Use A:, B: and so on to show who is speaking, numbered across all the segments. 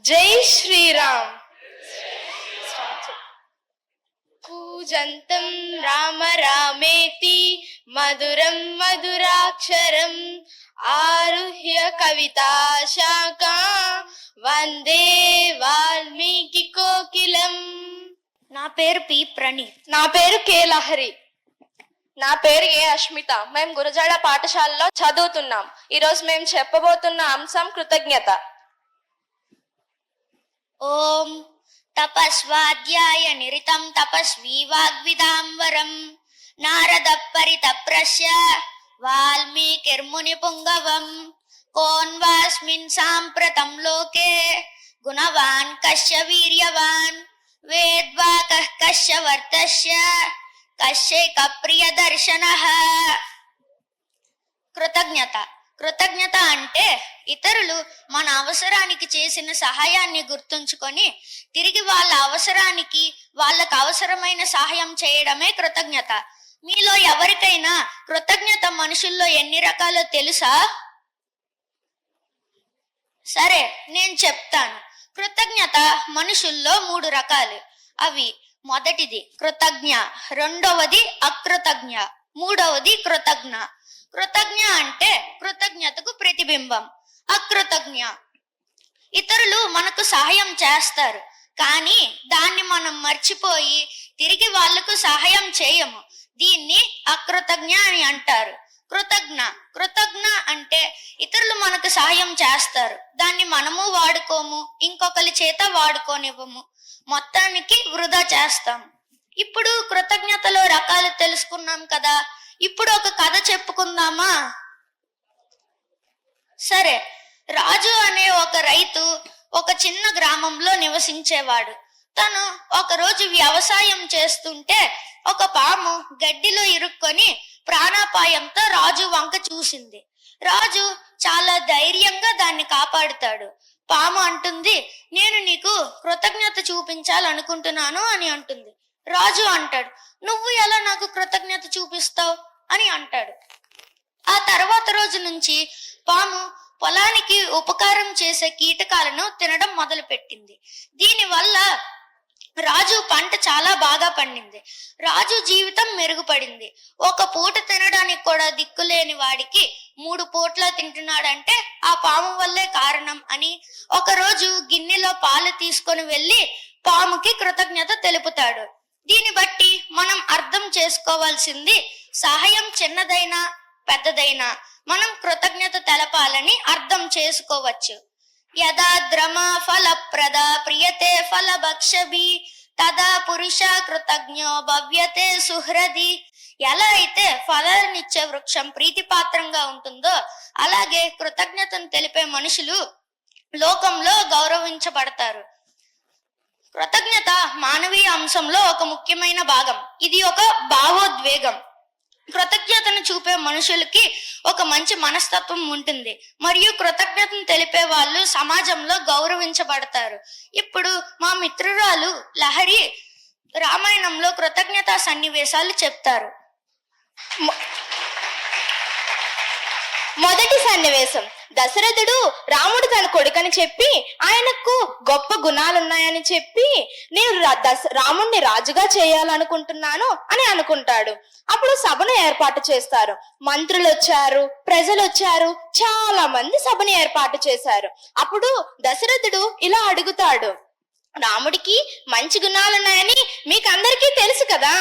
A: జై శ్రీరామ్. కూజంతం రామ రామేతి మధురం మధురాక్షరం ఆరుహ్య కవితా శాఖా వందే వాల్మీకి కోకిలం.
B: నా పేరు పి ప్రణీత్.
A: నా పేరు కే లహరి. నా పేరు ఏ అష్మిత. మేము గురజాడ పాఠశాలలో చదువుతున్నాం. ఈరోజు మేము చెప్పబోతున్న అంశం కృతజ్ఞత.
B: ఓం తపస్వాధ్యాయ నిరితం తపస్వీ వాగ్విదాంబరం నారద పరితప్రస్య వాల్మీకిర్ముని పుంగవం కోన్వాస్మిన్ సాంప్రతం లోకే గుణవాన్ కశ్య వీర్యవాన్ వేద్వాకః కశ్య వర్తస్య కశ్యైక ప్రియదర్శనః. కృతజ్ఞత. కృతజ్ఞత అంటే ఇతరులు మన అవసరానికి చేసిన సహాయాన్ని గుర్తుంచుకొని తిరిగి వాళ్ళ అవసరానికి వాళ్ళకు అవసరమైన సహాయం చేయడమే కృతజ్ఞత. మీలో ఎవరికైనా కృతజ్ఞత మనుషుల్లో ఎన్ని రకాలో తెలుసా? సరే, నేను చెప్తాను. కృతజ్ఞత మనుషుల్లో 3 రకాలు. అవి: మొదటిది కృతజ్ఞ, రెండవది అకృతజ్ఞ, మూడవది కృతజ్ఞ. కృతజ్ఞ అంటే కృతజ్ఞతకు ప్రతిబింబం. అకృతజ్ఞ ఇతరులు మనకు సహాయం చేస్తారు, కానీ దాన్ని మనం మర్చిపోయి తిరిగి వాళ్లకు సహాయం చేయము. దీన్ని అకృతజ్ఞ అని అంటారు. కృతజ్ఞ. కృతజ్ఞ అంటే ఇతరులు మనకు సహాయం చేస్తారు, దాన్ని మనము వాడుకోము, ఇంకొకరి చేత వాడుకోనివ్వము, మొత్తానికి వృధా చేస్తాం. ఇప్పుడు కృతజ్ఞతలో రకాలు తెలుసుకున్నాం కదా, ఇప్పుడు ఒక కథ చెప్పుకుందామా? సరే, రాజు అనే ఒక రైతు ఒక చిన్న గ్రామంలో నివసించేవాడు. తను ఒకరోజు వ్యవసాయం చేస్తుంటే ఒక పాము గడ్డిలో ఇరుక్కొని ప్రాణాపాయంతో రాజు వంక చూసింది. రాజు చాలా ధైర్యంగా దాన్ని కాపాడుతాడు. పాము అంటుంది, నేను నీకు కృతజ్ఞత చూపించాలనుకుంటున్నాను అని అంటుంది. రాజు అంటాడు, నువ్వు ఎలా నాకు కృతజ్ఞత చూపిస్తావు అని అంటాడు. ఆ తర్వాత రోజు నుంచి పాము పొలానికి ఉపకారం చేసే కీటకాలను తినడం మొదలు పెట్టింది. దీనివల్ల రాజు పంట చాలా బాగా పండింది. రాజు జీవితం మెరుగుపడింది. ఒక పూట తినడానికి కూడా దిక్కులేని వాడికి 3 పూట్ల తింటున్నాడంటే ఆ పాము వల్లే కారణం అని ఒకరోజు గిన్నెలో పాలు తీసుకొని వెళ్ళి పాముకి కృతజ్ఞత తెలుపుతాడు. దీన్ని బట్టి మనం అర్థం చేసుకోవాల్సింది, సహాయం చిన్నదైనా పెద్దదైనా మనం కృతజ్ఞత తెలపాలని అర్థం చేసుకోవచ్చు. యదా ద్రమ ఫలప్రద ప్రియతే ఫలభక్షభి తదా పురుష కృతజ్ఞో భవ్యతే సుహృది. ఎలా అయితే ఫలాన్నిచ్చే వృక్షం ప్రీతిపాత్రంగా ఉంటుందో అలాగే కృతజ్ఞతను తెలిపే మనుషులు లోకంలో గౌరవించబడతారు. కృతజ్ఞత మానవీయ అంశంలో ఒక ముఖ్యమైన భాగం. ఇది ఒక భావోద్వేగం. కృతజ్ఞతను చూపే మనుషులకి ఒక మంచి మనస్తత్వం ఉంటుంది మరియు కృతజ్ఞతను తెలిపే వాళ్ళు సమాజంలో గౌరవించబడతారు. ఇప్పుడు మా మిత్రురాలు లహరి రామాయణంలో కృతజ్ఞతా సన్నివేశాలు చెప్తారు.
A: మొదటి సన్నివేశం, దశరథుడు రాముడు తన కొడుకని చెప్పి ఆయనకు గొప్ప గుణాలున్నాయని చెప్పి నేను రాముడిని రాజుగా చేయాలనుకుంటున్నాను అని అనుకుంటాడు. అప్పుడు సభను ఏర్పాటు చేస్తారు. మంత్రులు వచ్చారు, ప్రజలు వచ్చారు, చాలా మంది సభను ఏర్పాటు చేశారు. అప్పుడు దశరథుడు ఇలా అడుగుతాడు, రాముడికి మంచి గుణాలున్నాయని మీకు అందరికీ తెలుసు కదా,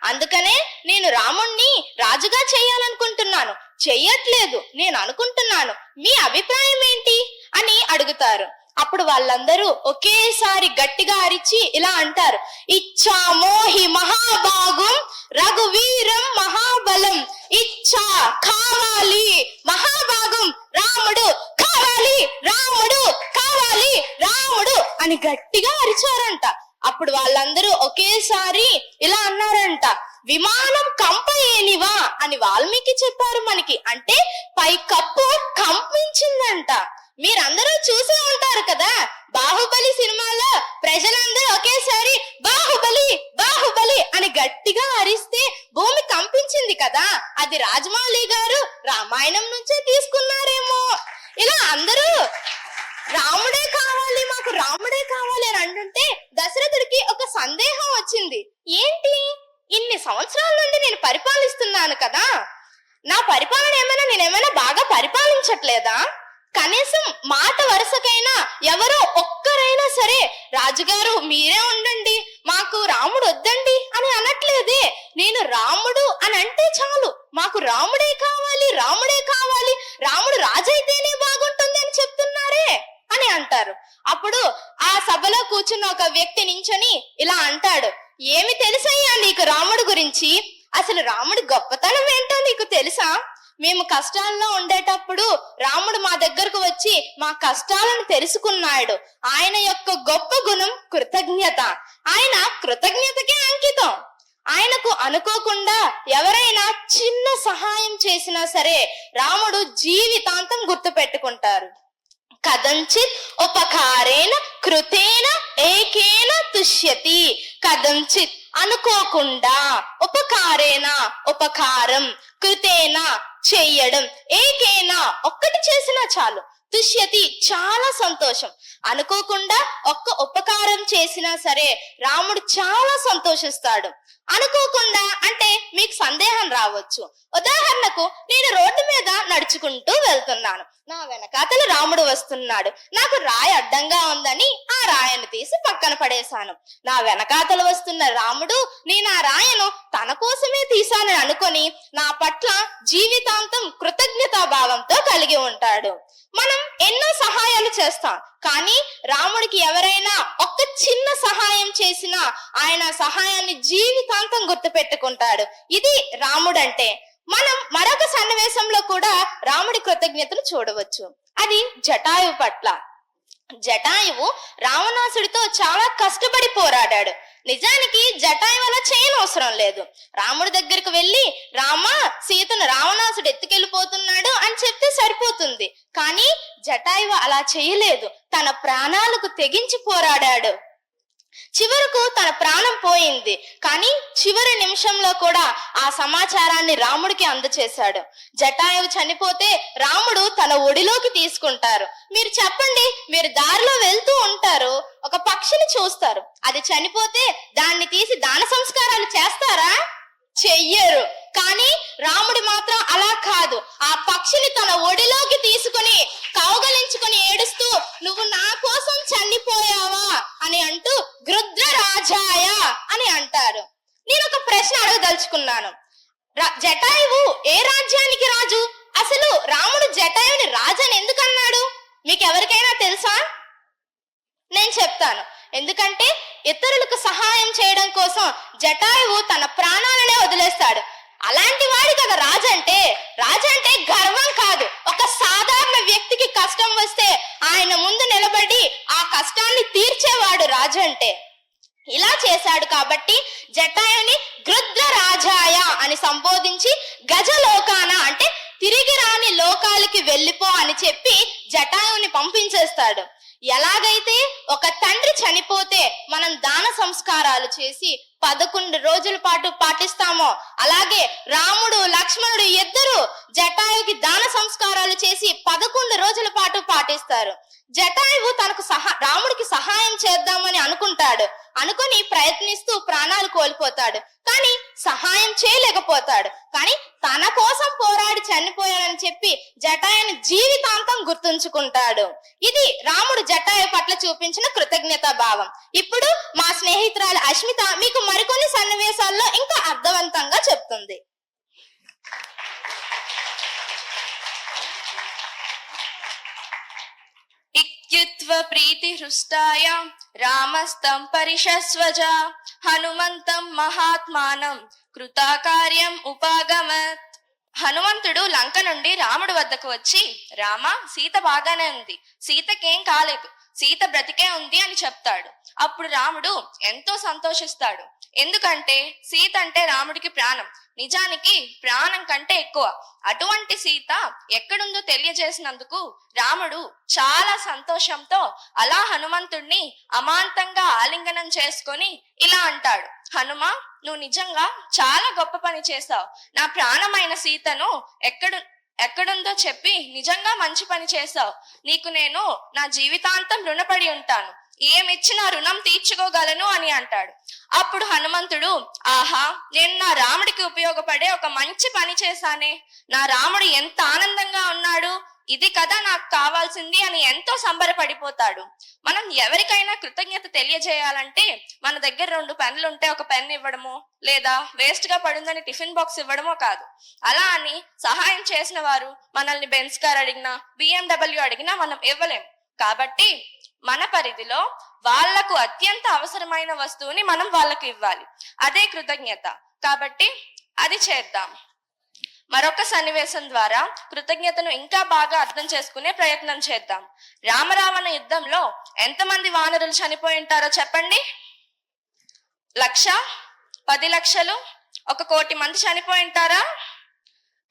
A: అందుకనే నేను రాముణ్ణి రాజుగా చేయాలనుకుంటున్నాను, చెయ్యట్లేదు, నేను అనుకుంటున్నాను, మీ అభిప్రాయం ఏంటి అని అడుగుతారు. అప్పుడు వాళ్ళందరూ ఒకేసారి గట్టిగా అరిచి ఇలా అంటారు, ఇచ్చామోహి మహాభాగం రఘువీరం మహాబలం. ఇచ్చా కావాలి, మహాభాగం రాముడు కావాలి, రాముడు కావాలి, రాముడు అని గట్టిగా అరిచారంట. అప్పుడు వాళ్ళందరూ ఒకేసారి ఇలా అన్నారంట, విమానం కంపయేనివా అని వాల్మీకి చెప్పారు మనకి. అంటే పై కప్పు కంపించిందంట. మీరందరూ చూసే ఉంటారు కదా, బాహుబలి సినిమాలో ప్రజలందరూ ఒకేసారి బాహుబలి బాహుబలి అని గట్టిగా అరిస్తే భూమి కంపించింది కదా, అది రాజమౌళి గారు రామాయణం నుంచే తీసుకున్నారేమో. ఇలా అందరూ రాముడే కావాలి, మాకు రాముడు రాముడే కావాలి అని అంటుంటే దశరథుడికి ఒక సందేహం వచ్చింది. ఏంటి, ఇన్ని సంవత్సరాల నుండి నేను పరిపాలిస్తున్నాను కదా, నా పరిపాలన నేనేమైనా బాగా పరిపాలించట్లేదా? కనీసం మాట వరుసకైనా ఎవరో ఒక్కరైనా సరే రాజుగారు మీరే ఉండండి, మాకు రాముడు వద్దండి అని అనట్లేదే. నేను రాముడు అని అంటే చాలు, మాకు రాముడే కావాలి, రాముడే కావాలి, రాముడు రాజైతేనే బాగుంటుంది అని చెప్తున్నారే అని అంటారు. అప్పుడు ఆ సభలో కూర్చున్న ఒక వ్యక్తి నించొని ఇలా అంటాడు, ఏమి తెలుసయ్యా నీకు రాముడు గురించి? అసలు రాముడి గొప్పతనం ఏంటో నీకు తెలుసా? మేము కష్టాల్లో ఉండేటప్పుడు రాముడు మా దగ్గరకు వచ్చి మా కష్టాలను తెలుసుకున్నాడు. ఆయన యొక్క గొప్ప గుణం కృతజ్ఞత. ఆయన కృతజ్ఞతకే అంకితం. ఆయనకు అనుకోకుండా ఎవరైనా చిన్న సహాయం చేసినా సరే రాముడు జీవితాంతం గుర్తు పెట్టుకుంటారు. కదంచిత్ ఉపకారేణ కృతేన ఏకేన తుష్యతి. కదంచిత్ అనుకోకుండా, ఉపకారేణ ఉపకారం, కృతేన చెయ్యడం, ఏకేనా ఒక్కటి చేసినా చాలు, తుష్యతి చాలా సంతోషం. అనుకోకుండా ఒక్క ఉపకారం చేసినా సరే రాముడు చాలా సంతోషిస్తాడు. అనుకోకుండా అంటే మీకు సందేహం రావచ్చు. ఉదాహరణకు నేను రోడ్డు మీద నడుచుకుంటూ వెళ్తున్నాను, నా వెనకాతల రాముడు వస్తున్నాడు. నాకు రాయి అడ్డంగా ఉందని ఆ రాయిని తీసి పక్కన పడేశాను. నా వెనకాతల వస్తున్న రాముడు నేను ఆ రాయను తన కోసమే తీశానని అనుకొని నా పట్ల జీవితాంతం కృతజ్ఞతా భావంతో కలిగి ఉంటాడు. మనం ఎన్నో సహాయాలు చేస్తాం, కానీ రాముడికి ఎవరైనా ఒక్క చిన్న సహాయం చేసినా ఆయన సహాయాన్ని జీవితాంతం గుర్తు పెట్టుకుంటాడు. ఇది రాముడంటే. మనం మరొక సన్నివేశంలో కూడా రాముడి కృతజ్ఞతను చూడవచ్చు. అది జటాయువు పట్ల. జటాయువు రావణాసుడితో చాలా కష్టపడి పోరాడాడు. నిజానికి జటాయువు అలా చేయనవసరం లేదు. రాముడి దగ్గరకు వెళ్ళి రామా సీతను రావణాసుడు ఎత్తుకెళ్ళిపోతున్నాడు అని చెప్తే సరిపోతుంది. కానీ జటాయువు అలా చేయలేదు. తన ప్రాణాలకు తెగించి పోరాడాడు. చివరకు తన ప్రాణం పోయింది, కానీ చివరి నిమిషంలో కూడా ఆ సమాచారాన్ని రాముడికి అందచేశాడు. జటాయువు చనిపోతే రాముడు తన ఒడిలోకి తీసుకుంటారు. మీరు చెప్పండి, మీరు దారిలో వెళ్తూ ఉంటారు, ఒక పక్షిని చూస్తారు, అది చనిపోతే దాన్ని తీసి దాన సంస్కారాలు చేస్తారా? చెయ్యరు. కానీ రాముడి మాత్రం అలా కాదు. ఆ పక్షిని తన ఒడిలోకి తీసుకుని కౌగలించుకుని ఏడుస్తూ నువ్వు నా కోసం చనిపోయావా అని అంటూ గృద్ర రాజాయ అని అంటారు. నేను ఒక ప్రశ్న అడగదలుచుకున్నాను. జటాయువు ఏ రాజ్యానికి రాజు? అసలు రాముడు జటాయువుని రాజని ఎందుకు అన్నాడు? మీకు ఎవరికైనా తెలుసా? నేను చెప్తాను. ఎందుకంటే ఇతరులకు సహాయం చేయడం కోసం జటాయువు తన ప్రాణాలనే వదిలేస్తాడు. అలాంటి వాడి కదా రాజంటే. రాజంటే గర్వం కాదు. ఒక సాధారణ వ్యక్తికి కష్టం వస్తే ఆయన ముందు నిలబడి ఆ కష్టాన్ని తీర్చేవాడు రాజు అంటే. ఇలా చేశాడు కాబట్టి జటాయుని గృద్ర రాజాయ అని సంబోధించి గజలోకాన అంటే తిరిగి రాని లోకాలకి వెళ్ళిపో అని చెప్పి జటాయుని పంపించేస్తాడు. ఎలాగైతే ఒక తండ్రి చనిపోతే మనం దాన సంస్కారాలు చేసి 11 రోజుల పాటు పాటిస్తామో, అలాగే రాముడు లక్ష్మణుడు ఇద్దరు జటాయుకి దాన సంస్కారాలు చేసి 11 రోజుల పాటు పాటిస్తారు. జటాయువు తనకు రాముడికి సహాయం చేద్దామని అనుకుంటాడు. అనుకుని ప్రయత్నిస్తూ ప్రాణాలు కోల్పోతాడు, కానీ సహాయం చేయలేకపోతాడు. కానీ తన కోసం పోరాడి చనిపోయాడని చెప్పి జటాయుని జీవితాంతం గుర్తుంచుకుంటాడు. ఇది రాముడు జటాయు పట్ల చూపించిన కృతజ్ఞతా భావం. ఇప్పుడు మా స్నేహితురాలు అశ్మిత మీకు మరికొన్ని సన్నివేశాల్లో ఇంకా అర్థవంతంగా చెప్తుంది. ఇత్యుక్త్వ ప్రీతి హృష్టాయ రామస్తం పరిషస్వజ హనుమంతం మహాత్మానం కృతాకార్యం ఉపాగమత్. హనుమంతుడు లంక నుండి రాముడి వద్దకు వచ్చి, రామ సీత బాగానే ఉంది, సీతకేం కాలేదు, సీత బ్రతికే ఉంది అని చెప్తాడు. అప్పుడు రాముడు ఎంతో సంతోషిస్తాడు. ఎందుకంటే సీత అంటే రాముడికి ప్రాణం, నిజానికి ప్రాణం కంటే ఎక్కువ. అటువంటి సీత ఎక్కడుందో తెలియజేసినందుకు రాముడు చాలా సంతోషంతో అలా హనుమంతుడిని అమాంతంగా ఆలింగనం చేసుకొని ఇలా అంటాడు, హనుమా నువ్వు నిజంగా చాలా గొప్ప పని చేశావు. నా ప్రాణమైన సీతను ఎక్కడుందో చెప్పి నిజంగా మంచి పని చేశావు. నీకు నేను నా జీవితాంతం రుణపడి ఉంటాను. ఏమిచ్చినా రుణం తీర్చుకోగలను అని అంటాడు. అప్పుడు హనుమంతుడు, ఆహా, నేను నా రాముడికి ఉపయోగపడే ఒక మంచి పని చేశానే, నా రాముడు ఎంత ఆనందంగా ఉన్నాడు, ఇది కదా నాకు కావాల్సింది అని ఎంతో సంబరపడిపోతాడు. మనం ఎవరికైనా కృతజ్ఞత తెలియజేయాలంటే మన దగ్గర 2 పెన్నులు ఉంటే ఒక పెన్ ఇవ్వడమో, లేదా వేస్ట్ గా పడిందని టిఫిన్ బాక్స్ ఇవ్వడమో కాదు. అలా అని సహాయం చేసిన వారు మనల్ని బెంజ్ కార్ అడిగినా, BMW అడిగినా మనం ఇవ్వలేం. కాబట్టి మన పరిధిలో వాళ్లకు అత్యంత అవసరమైన వస్తువుని మనం వాళ్ళకు ఇవ్వాలి. అదే కృతజ్ఞత. కాబట్టి అది చేద్దాం. మరొక సన్నివేశం ద్వారా కృతజ్ఞతను ఇంకా బాగా అర్థం చేసుకునే ప్రయత్నం చేద్దాం. రామరావణ యుద్ధంలో ఎంతమంది వానరులు చనిపోయి ఉంటారో చెప్పండి. 1,00,000, 10 లక్షలు, 1 కోటి మంది చనిపోయి ఉంటారా?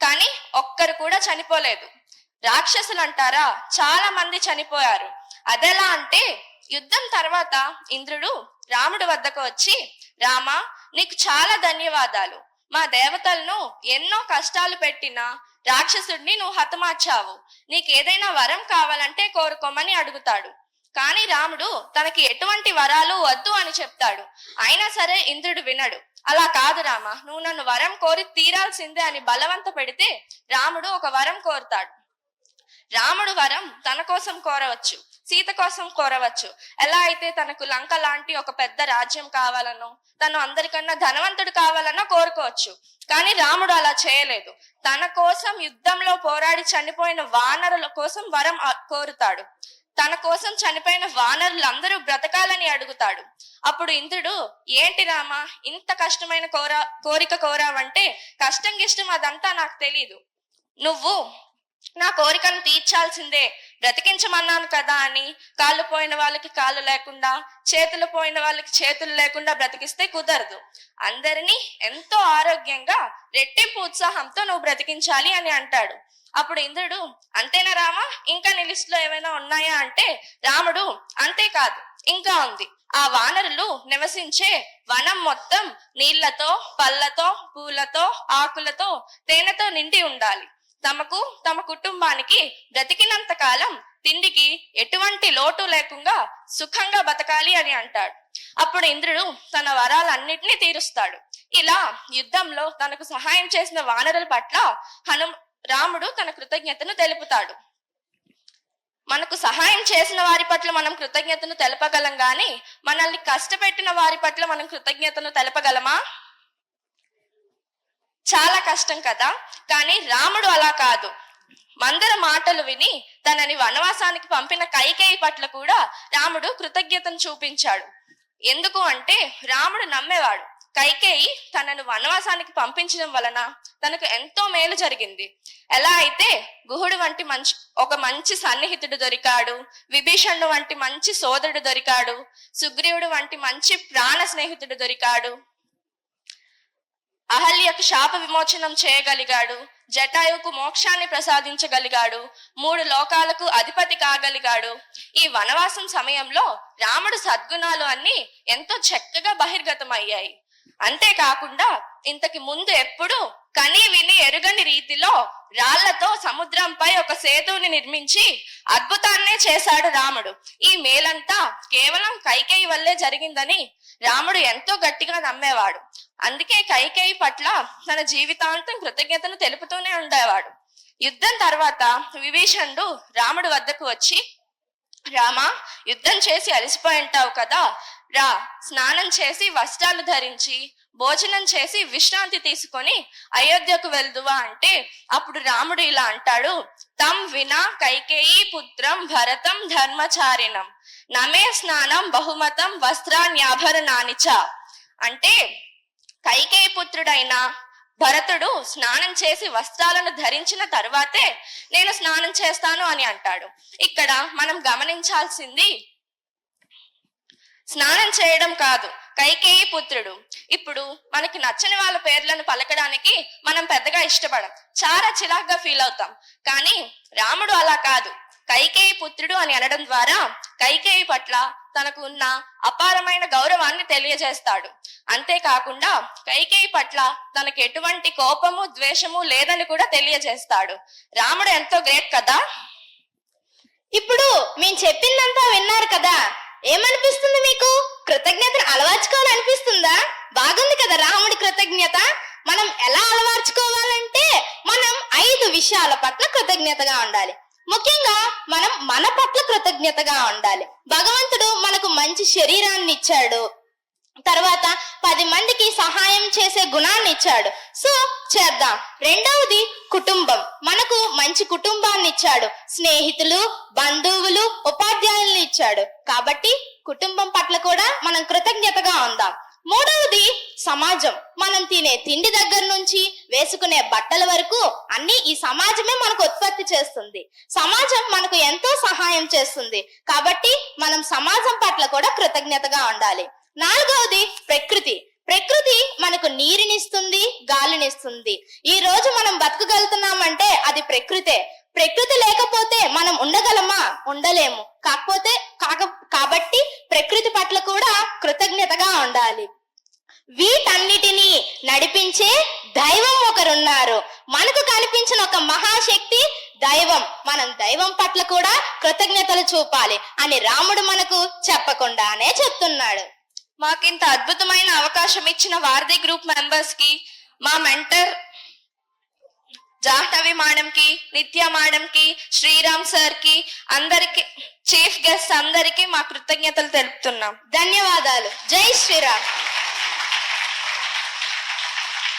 A: కానీ ఒక్కరు కూడా చనిపోలేదు. రాక్షసులు అంటారా, చాలా మంది చనిపోయారు. అదెలా అంటే, యుద్ధం తర్వాత ఇంద్రుడు రాముడి వద్దకు వచ్చి, రామా, నీకు చాలా ధన్యవాదాలు. మా దేవతలను ఎన్నో కష్టాలు పెట్టిన రాక్షసుడిని నువ్వు హతమార్చావు. నీకేదైనా వరం కావాలంటే కోరుకోమని అడుగుతాడు. కానీ రాముడు తనకి ఎటువంటి వరాలు వద్దు అని చెప్తాడు. అయినా సరే ఇంద్రుడు వినడు. అలా కాదు రామ, నువ్వు నన్ను వరం కోరి తీరాల్సిందే అని బలవంత పెడితే రాముడు ఒక వరం కోరుతాడు. రాముడు వరం తన కోసం కోరవచ్చు, సీత కోసం కోరవచ్చు. ఎలా అయితే తనకు లంక లాంటి ఒక పెద్ద రాజ్యం కావాలనో, తను అందరికన్నా ధనవంతుడు కావాలనో కోరుకోవచ్చు. కానీ రాముడు అలా చేయలేదు. తన కోసం యుద్ధంలో పోరాడి చనిపోయిన వానరుల కోసం వరం కోరుతాడు. తన కోసం చనిపోయిన వానరులందరూ బ్రతకాలని అడుగుతాడు. అప్పుడు ఇంద్రుడు, ఏంటి రామా, ఇంత కష్టమైన కోరిక కోరావంటే కష్టం గిష్టం అదంతా నాకు తెలీదు. నువ్వు నా కోరికను తీర్చాల్సిందే, బ్రతికించమన్నాను కదా అని కాళ్ళు పోయిన వాళ్ళకి కాళ్ళు లేకుండా, చేతులు పోయిన వాళ్ళకి చేతులు లేకుండా బ్రతికిస్తే కుదరదు. అందరినీ ఎంతో ఆరోగ్యంగా రెట్టింపు ఉత్సాహంతో నువ్వు బ్రతికించాలి అని అంటాడు. అప్పుడు ఇంద్రుడు, అంతేనా రామా, ఇంకా నీ లిస్ట్ లో ఏమైనా ఉన్నాయా అంటే రాముడు, అంతేకాదు, ఇంకా ఉంది. ఆ వానరులు నివసించే వనం మొత్తం నీళ్లతో, పళ్ళతో, పూలతో, ఆకులతో, తేనెతో నిండి ఉండాలి. తమకు, తమ కుటుంబానికి బ్రతికినంత కాలం తిండికి ఎటువంటి లోటు లేకుండా సుఖంగా బతకాలి అని అంటాడు. అప్పుడు ఇంద్రుడు తన వరాలన్నిటినీ తీరుస్తాడు. ఇలా యుద్ధంలో తనకు సహాయం చేసిన వానరుల పట్ల రాముడు తన కృతజ్ఞతను తెలుపుతాడు. మనకు సహాయం చేసిన వారి పట్ల మనం కృతజ్ఞతను తెలపగలం, గాని మనల్ని కష్టపెట్టిన వారి పట్ల మనం కృతజ్ఞతను తెలపగలమా? చాలా కష్టం కదా. కానీ రాముడు అలా కాదు. మందర మాటలు విని తనని వనవాసానికి పంపిన కైకేయి పట్ల కూడా రాముడు కృతజ్ఞతను చూపించాడు. ఎందుకు అంటే రాముడు నమ్మేవాడు, కైకేయి తనను వనవాసానికి పంపించడం వలన తనకు ఎంతో మేలు జరిగింది. ఎలా అయితే గుహుడు వంటి ఒక మంచి సన్నిహితుడు దొరికాడు, విభీషణుడు వంటి మంచి సోదరుడు దొరికాడు, సుగ్రీవుడు వంటి మంచి ప్రాణ స్నేహితుడు దొరికాడు, అహల్యకు శాప విమోచనం చేయగలిగాడు, జటాయువుకు మోక్షాన్ని ప్రసాదించగలిగాడు, 3 లోకాలకు అధిపతి కాగలిగాడు. ఈ వనవాసం సమయంలో రాముడు సద్గుణాలు అన్ని ఎంతో చక్కగా బహిర్గతమయ్యాయి. అంతేకాకుండా ఇంతకి ముందు ఎప్పుడు కని విని ఎరుగని రీతిలో రాళ్లతో సముద్రంపై ఒక సేతువుని నిర్మించి అద్భుతాన్నే చేశాడు రాముడు. ఈ మేలంతా కేవలం కైకేయి వల్లే జరిగిందని రాముడు ఎంతో గట్టిగా నమ్మేవాడు. అందుకే కైకేయి పట్ల తన జీవితాంతం కృతజ్ఞతను తెలుపుతూనే ఉండేవాడు. యుద్ధం తర్వాత విభీషణుడు రాముడు వద్దకు వచ్చి, రామా, యుద్ధం చేసి అలసిపోయి ఉంటావు కదా, రా, స్నానం చేసి వస్త్రాలు ధరించి భోజనం చేసి విశ్రాంతి తీసుకొని అయోధ్యకు వెళ్దువా అంటే అప్పుడు రాముడు ఇలా అంటాడు, తం వినా కైకేయి పుత్రం భరతం ధర్మచారిణం నమే స్నానం బహుమతం వస్త్రాన్యాభరణానిచ. అంటే కైకేయి పుత్రుడైన భరతుడు స్నానం చేసి వస్త్రాలను ధరించిన తర్వాతే నేను స్నానం చేస్తాను అని అంటాడు. ఇక్కడ మనం గమనించాల్సింది స్నానం చేయడం కాదు, కైకేయి పుత్రుడు. ఇప్పుడు మనకి నచ్చని వాళ్ళ పేర్లను పలకడానికి మనం పెద్దగా ఇష్టపడం, చాలా చిరాగ్గా ఫీల్ అవుతాం. కానీ రాముడు అలా కాదు. కైకేయి పుత్రుడు అని అనడం ద్వారా కైకేయి పట్ల తనకు ఉన్న అపారమైన గౌరవాన్ని తెలియజేస్తాడు. అంతేకాకుండా కైకేయి పట్ల తనకు ఎటువంటి కోపము, ద్వేషము లేదని కూడా తెలియజేస్తాడు. రాముడు ఎంతో గ్రేట్ కదా.
C: ఇప్పుడు మేము చెప్పిందంతా విన్నారు కదా.
A: ఏమనిపిస్తుంది మీకు? కృతజ్ఞతను అలవర్చుకోవాలనిపిస్తుందా? బాగుంది కదా రాముడి కృతజ్ఞత. మనం ఎలా అలవర్చుకోవాలంటే మనం 5 విషయాల పట్ల కృతజ్ఞతగా ఉండాలి. ముఖ్యంగా మనం మన పట్ల కృతజ్ఞతగా ఉండాలి. భగవంతుడు మనకు మంచి శరీరాన్ని ఇచ్చాడు, తర్వాత 10 మందికి సహాయం చేసే గుణాన్ని ఇచ్చాడు. సో చేద్దాం. రెండవది కుటుంబం. మనకు మంచి కుటుంబాన్ని ఇచ్చాడు, స్నేహితులు, బంధువులు, ఉపాధ్యాయుల్ని ఇచ్చాడు. కాబట్టి కుటుంబం పట్ల కూడా మనం కృతజ్ఞతగా ఉందాం. మూడవది సమాజం. మనం తినే తిండి దగ్గర నుంచి వేసుకునే బట్టల వరకు అన్ని ఈ సమాజమే మనకు ఉత్పత్తి చేస్తుంది. సమాజం మనకు ఎంతో సహాయం చేస్తుంది. కాబట్టి మనం సమాజం పట్ల కూడా కృతజ్ఞతగా ఉండాలి. నాలుగవది ప్రకృతి. ప్రకృతి మనకు నీరునిస్తుంది, గాలినిస్తుంది. ఈ రోజు మనం బతకగలుగుతున్నామంటే అది ప్రకృతే. ప్రకృతి లేకపోతే మనం ఉండగలమా? ఉండలేము. కాబట్టి ప్రకృతి పట్ల కూడా కృతజ్ఞతగా ఉండాలి. వీటన్నిటినీ నడిపించే దైవం ఒకరున్నారు. మనకు కనిపించిన ఒక మహాశక్తి దైవం. మనం దైవం పట్ల కూడా కృతజ్ఞతలు చూపాలి అని రాముడు మనకు చెప్పకుండానే చెప్తున్నాడు.
C: మాకింత అద్భుతమైన అవకాశం ఇచ్చిన వారధి గ్రూప్ మెంబర్స్ కి, మా మెంటర్ జాహ్నవి మేడం కి, నిత్య మేడం కి, శ్రీరామ్ సార్ కి, అందరికి, చీఫ్ గెస్ట్ అందరికి మా కృతజ్ఞతలు తెలుపుతున్నాం.
A: ధన్యవాదాలు. జై శ్రీరామ్.